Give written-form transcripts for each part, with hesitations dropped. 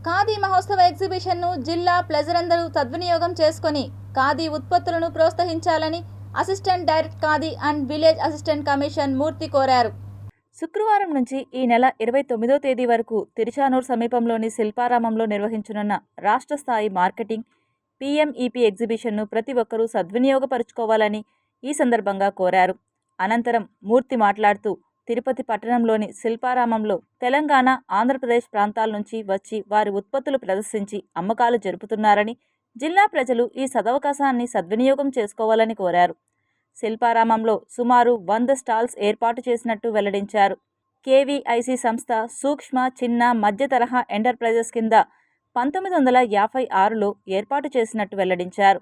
ఖాదీ మహోత్సవ ఎగ్జిబిషన్ను జిల్లా ప్రజలందరూ సద్వినియోగం చేసుకొని ఖాదీ ఉత్పత్తులను ప్రోత్సహించాలని assistant director khadi and village assistant commission Murthy కోరారు. శుక్రవారం నుంచి ఈ నెల 29వ తేదీ వరకు తిరుచానూరు సమీపంలోని శిల్పారామంలో నిర్వహించనున్న రాష్ట్ర స్థాయి మార్కెటింగ్ PMEP ఎగ్జిబిషన్ను ప్రతి ఒక్కరూ సద్వినియోగపరుచుకోవాలని ఈ సందర్భంగా కోరారు. అనంతరం మూర్తి మాట్లాడుతూ తిరుపతి పట్టణంలోని శిల్పారామంలో తెలంగాణ, ఆంధ్రప్రదేశ్ ప్రాంతాల నుంచి వచ్చి వారి ఉత్పత్తులు ప్రదర్శించి అమ్మకాలు జరుపుతున్నారని, జిల్లా ప్రజలు ఈ సదవకాశాన్ని సద్వినియోగం చేసుకోవాలని కోరారు. శిల్పారామంలో సుమారు 100 స్టాల్స్ ఏర్పాటు చేసినట్టు వెల్లడించారు. KVIC సంస్థ సూక్ష్మ, చిన్న, మధ్య తరహా ఎంటర్ప్రైజెస్ కింద 1956లో ఏర్పాటు చేసినట్టు వెల్లడించారు.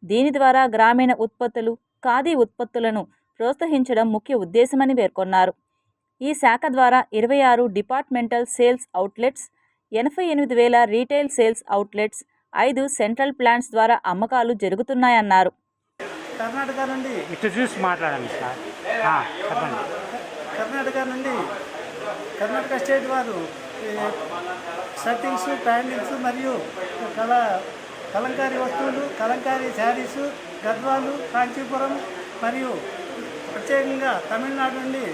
దీని ద్వారా గ్రామీణ ఉత్పత్తులు, ఖాదీ ఉత్పత్తులను ప్రోత్సహించడం ముఖ్య ఉద్దేశమని పేర్కొన్నారు. ఈ శాఖ ద్వారా 26 departmental sales outlets, 88,000 retail sales outlets, 5 central plants ద్వారా అమ్మకాలు జరుగుతున్నాయన్నారు. కర్ణాటక నుండి ఇటు చూసి మాట్లాడండి సార్. చెప్పండి. కర్ణాటక స్టేట్ వారు షర్టింగ్స్, ప్యాంటింగ్స్ మరియు కలంకారీ వస్తువులు, కలంకారీ శారీసు, గద్వాలు, కాంచీపురం మరియు ప్రత్యేకంగా తమిళనాడు నుండి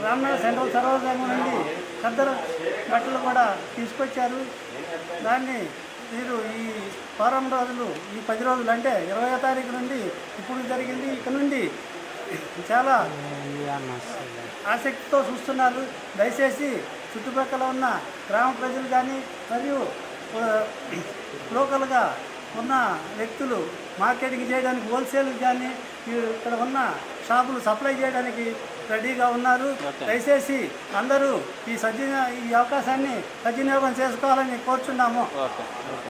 రామనాథ సెంట్రల్ సరోవరం నుండి ఖద్దర బట్టలు కూడా తీసుకొచ్చారు. దాన్ని మీరు ఈ వారం రోజులు, ఈ 10 రోజులు అంటే 20వ తారీఖు నుండి ఇప్పుడు జరిగింది, ఇక నుండి చాలా ఆసక్తితో చూస్తున్నారు. దయచేసి చుట్టుపక్కల ఉన్న గ్రామ ప్రజలు కానీ మరియు లోకల్గా ఉన్న వ్యక్తులు మార్కెటింగ్ చేయడానికి, హోల్సేల్ కానీ ఇక్కడ ఉన్న షాపులు సప్లై చేయడానికి రెడీగా ఉన్నారు. దయచేసి అందరూ ఈ అవకాశాన్ని సద్వినియోగం చేసుకోవాలని కోరుచున్నాము.